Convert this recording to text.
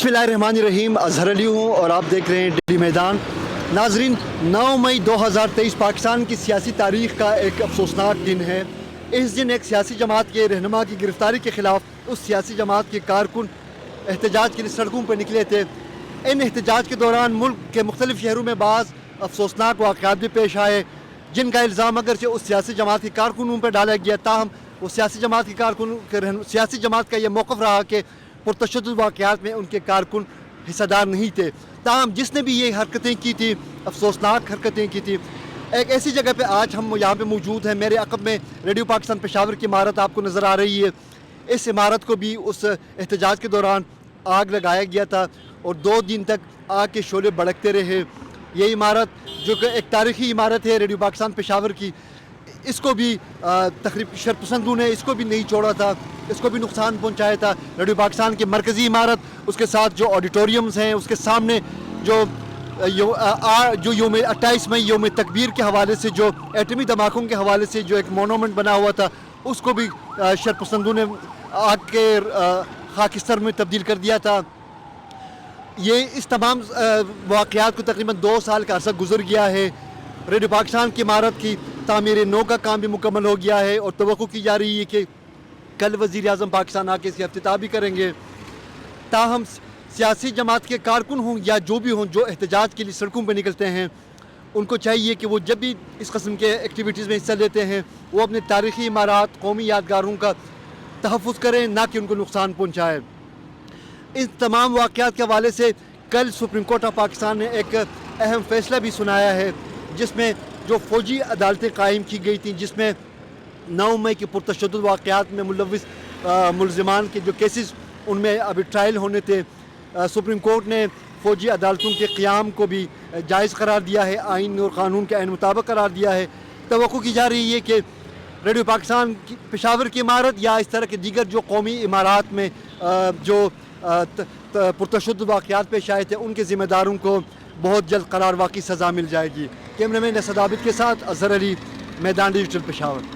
बिस्मिल्लाहिर्रहमानिर्रहीम। अजहर अली हूँ और आप देख रहे हैं डेली मैदान। नाजरीन, 9 मई 2023 पाकिस्तान की सियासी तारीख़ का एक अफसोसनाक दिन है। इस दिन एक सियासी जमात के रहनुमा की गिरफ़्तारी के ख़िलाफ़ उस सियासी जमात के कारकुन एहतजाज के लिए सड़कों पर निकले थे। इन एहतजाज के दौरान मुल्क के मुख्तलिफ़ शहरों में बाज़ अफसोसनाक वाक़यात भी पेश आए, जिनका इल्ज़ाम अगर से उस सियासी जमात के कारकुनों पर डाला गया। ताहम वो सियासी जमात के सियासी जमात का यह मौक़िफ़ रहा कि पुरतशद्दुद वाक़यात में उनके कारकुन हिस्सेदार नहीं थे। ताहम जिसने भी ये हरकतें की थी, अफसोसनाक हरकतें की थी। एक ऐसी जगह पे आज हम यहाँ पे मौजूद हैं। मेरे अक़ब में रेडियो पाकिस्तान पेशावर की इमारत आपको नज़र आ रही है। इस इमारत को भी उस एहतजाज के दौरान आग लगाया गया था और 2 दिन तक आग के शोले भड़कते रहे। ये इमारत जो कि एक तारीख़ी इमारत है रेडियो पाकिस्तान पेशावर की, इसको भी तकरीब शरपसंदों ने इसको भी नहीं छोड़ा था, इसको भी नुकसान पहुंचाया था। रेडियो पाकिस्तान की मरकज़ी इमारत, उसके साथ जो ऑडिटोरियम्स हैं, उसके सामने जो योम 28 मई योम तकबीर के हवाले से, जो एटमी धमाकों के हवाले से जो एक मोनूमेंट बना हुआ था, उसको भी शरपसंदों ने आग के खाकिस्तर में तब्दील कर दिया था। ये इस तमाम वाक़यात को तकरीबन 2 साल का अरसा गुजर गया है। रेडियो पाकिस्तान की इमारत की तामीर नौ का काम भी मुकम्मल हो गया है और तवक्को की जा रही है कि कल वज़ीर आज़म पाकिस्तान आके इसकी इफ्तिताह भी करेंगे। ताहम सियासी जमात के कारकुन हों या जो भी हों, जो एहतजाज के लिए सड़कों पर निकलते हैं, उनको चाहिए कि वो जब भी इस किस्म के एक्टिविटीज़ में हिस्सा लेते हैं, वो अपने तारीख़ी इमारत, कौमी यादगारों का तहफ़्फ़ुज़ करें, ना कि उनको नुकसान पहुँचाए। इन तमाम वाक़यात के हवाले से कल सुप्रीम कोर्ट ऑफ पाकिस्तान ने एक अहम फ़ैसला भी सुनाया है, जिसमें जो फ़ौजी अदालतें कायम की गई थी, जिसमें 9 मई के पुरतशद्दुद वाक़यात में मुलव्विस मुलज़िमान के जो केसेस उनमें अभी ट्रायल होने थे, सुप्रीम कोर्ट ने फ़ौजी अदालतों के क़याम को भी जायज़ करार दिया है, आइन और क़ानून के आइन मुताबिक करार दिया है। तवक्को की जा रही है कि रेडियो पाकिस्तान की पेशावर की इमारत या इस तरह के दीगर जो कौमी इमारात में जो पुरतशद्दुद वाक़यात पेश आए थे, उनके ज़िम्मेदारों को बहुत जल्द करार वाक़ई सज़ा मिल जाएगी। कैमरामैन असद आबिद के साथ अजहर अली, मैदान डिजिटल पेशावर।